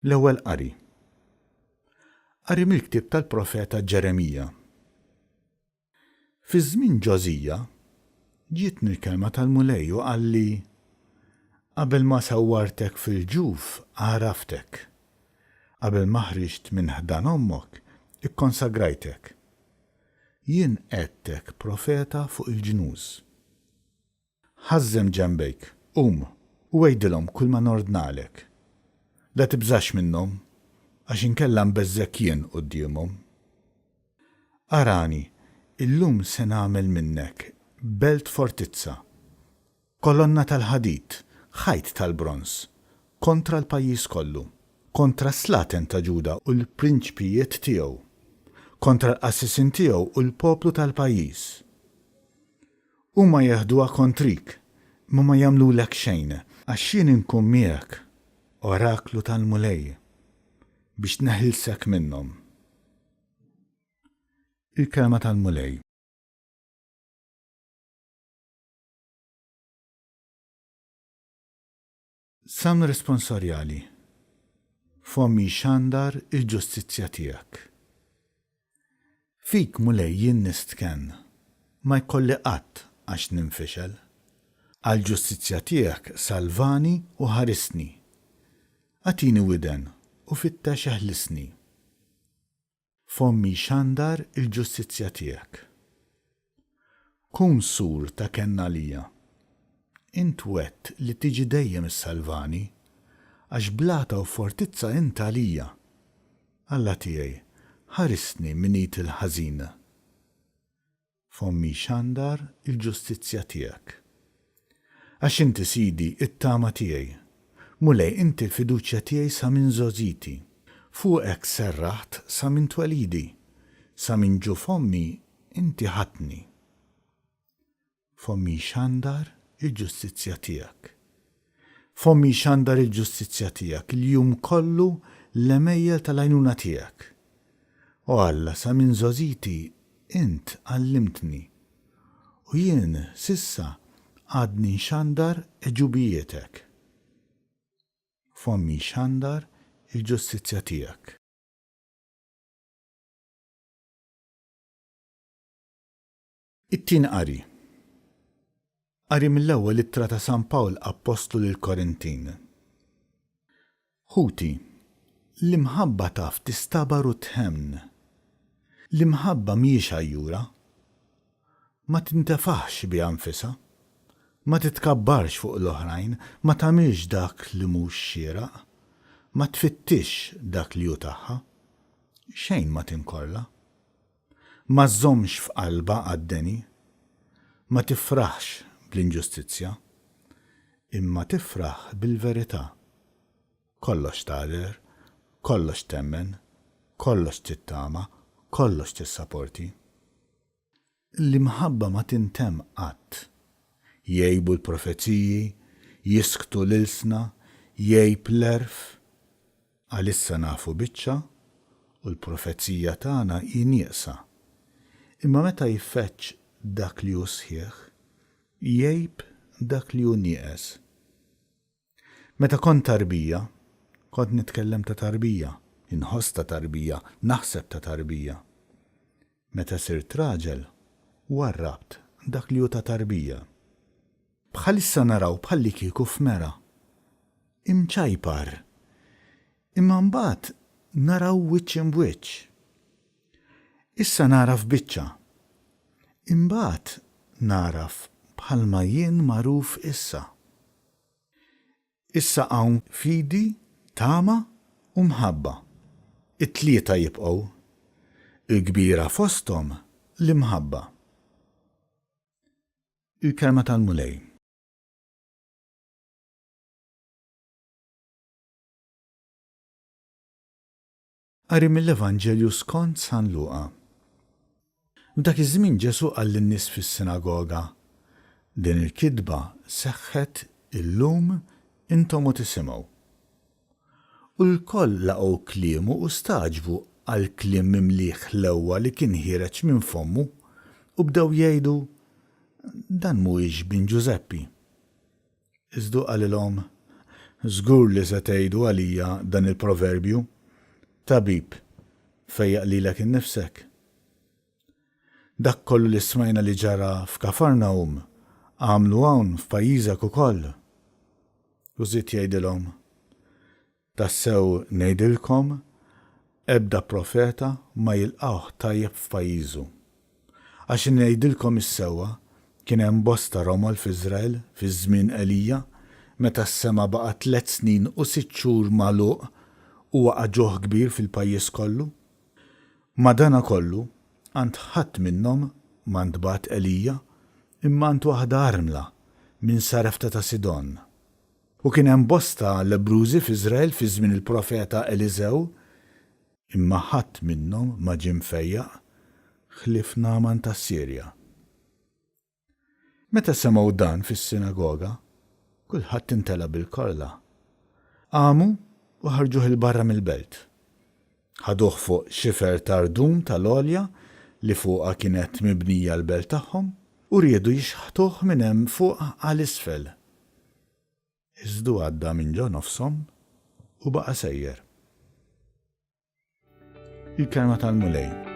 L-ewwel qari. Qari mill-ktieb tal-profeta Ġeremija. Fi żmien Ġożija ġietni l-kelma tal-Mulej u qalli: qabel ma sawwartek fil-ġuf għaraftek, qabel ma ħriġt minn ħdan ommok ikkonsagrajtek. Jien għedtek profeta fuq il-ġnus. Ħażżem ġembejk, qum u għejdilhom kull ma nordnalek. La tibżax minnhom, għax inkella nbeżżek jien qudiemhom. Arani, illum se nagħmel minnek belt fortizza, kolonna tal-ħadid, ħajt tal-bronz, kontra l-pajjiż kollu, kontra Slaten ta' Ġuda u l-prinċpijiet tiegħu, kontra l-qassisin tiegħu u l-poplu tal-pajjiż. Huma jeħduha kontrik, ma jagħmlulek xejn, għax jien inkun miegħek, oraklu tal-Mulej, biex neħilsek minnhom. Il-kelma tal-Mulej. Sam responsorjali. Fommi xandar il-ġustizzja tiegħek. Fik Mulej jien nistken, ma jkolli qatt għax ninfixel. Għal-ġustizzja tiegħek salvani u ħarisni. Għatini widen u fittex eħlisni. Fommi xandar il-ġustizzja tiegħek. Kun sur ta' kenna lija. Int wett li tiġi dejjem is-salvani, għax blata u fortizza int għalija. Alla tiegħi, ħarisni minit il-ħażin. Fommi xandar il-ġustizzja tiegħek. Għax inti Sidi it-tama tiegħi. Mulej inti l-fiduċja tiegħi sa minn żożiti, fuqek serraħt sa minn twelidi, sa minn ġu fommi inti ħatni. Fommi xandar il-ġustizzja tiegħek. Fommi xandar il-ġustizzja tiegħek il-jum kollu l-emejjel tal-għajnuna tiegħek. U Alla sa minn żożiti int għallimtni, u jien sissa għadni xandar eġubijietek. Fommi xandar il-ġustizzja tiegħek. It-tien qari. Qari mill-ewwel ittra ta' San Pawl Apostlu lil Korintin. Ħuti, l-imħabba taf tistabar u tħemn. L-imħabba mhijiex għajjura. Ma tintefaħx biha nfisha. Ma titkabbarx fuq l-oħrajn, ma tagħmilx dak li mhux xieraq, ma tfittix dak li hu tagħha, xejn ma tinkorla. Ma żommx f'qalba għad-deni, ma tifraħx bl-inġustizzja, imma tifraħ bil-verità. Kollox tagħder, kollox temmen, kollox tittama, kollox tissapporti. L-imħabba ma tintemm qatt. Jgħibu l-profeziji, jisktu l-ilsna, jgħib l-erf, għalissa nafu biċċa u l-profezija tagħna jinieqsa. Imma meta jiffeċċ dak li hu sħiħ, jgħib dak li hu nieqes. Meta kont tarbija, kont nitkellem ta' tarbija, inħoss ta' tarbija, naħseb ta' tarbija. Meta sirt raġel, warrabt dak li hu ta' tarbija. Bħalissa naraw bħalli kieku f'mera. Imċajpar. Imma mbagħad naraw wiċċ imwiċċ. Issa naraf biċċa. Imbagħad naraf bħalma jien magħruf issa. Issa hawn fidi, tama u mħabba. It-tlieta jibqgħu. Il-kbira fosthom l-imħabba. Il-kelma tal-Mulej. Qari mill-Evanġelju skont San Luqa. F'dak iż-żmien Ġesu qal lin-nies fis-sinagoga: din il-kidba seħħet illum intom u tisimgħu. U l-koll laqgħu kliemu u staġbu għal kliem mimliħ l-ewwa li kien ħireġ minn fommu u bdew jgħidu: dan mhuwiex bin Ġuseppi. Iżdu qalilhom: Żgur li se tgħidu għalija dan il-proverbju, tabib, fejjaq lilek innifsek. Dak kollu li smajna li ġara f'Kafarnawm għamlu hawn f'pajjiżek ukoll. U żied jgħidilhom, tassew ngħidilkom, ebda profeta ma jilqgħu tajjeb f'pajjiżu. Għax ngħidilkom is-sewwa kien hemm bosta romol f'Iżrael fi żmien Elija, meta s-sema baqa' 3 snin u 6 xhur magħluq u waqa' ġuħ kbir fil-pajjiż kollu. Madana kollu għand ħadd minnhom ma ntbagħat Elija imma għand waħda armla minn Sarefta ta' Sidon. U kien hemm bosta lebrużi f'Iżrael fi żmien il-profeta Eliżew, imma ħadd minnhom ma ġie mfejjaq ħlief Naaman tas-Sirja. Meta semgħu dan fis-sinagoga, kulħadd intela bil-korla. Qamu u ħarġuh il-barra mill-belt. Ħaduh fuq xifer tardum tal-olja li fuqha kienet mibnija l-belt tagħhom u riedu jixħtuh minn hemm fuq għal isfel. Iżdu għadda minn ġo nofshom u baqa' sejjer. Il-kelma tal-mulej.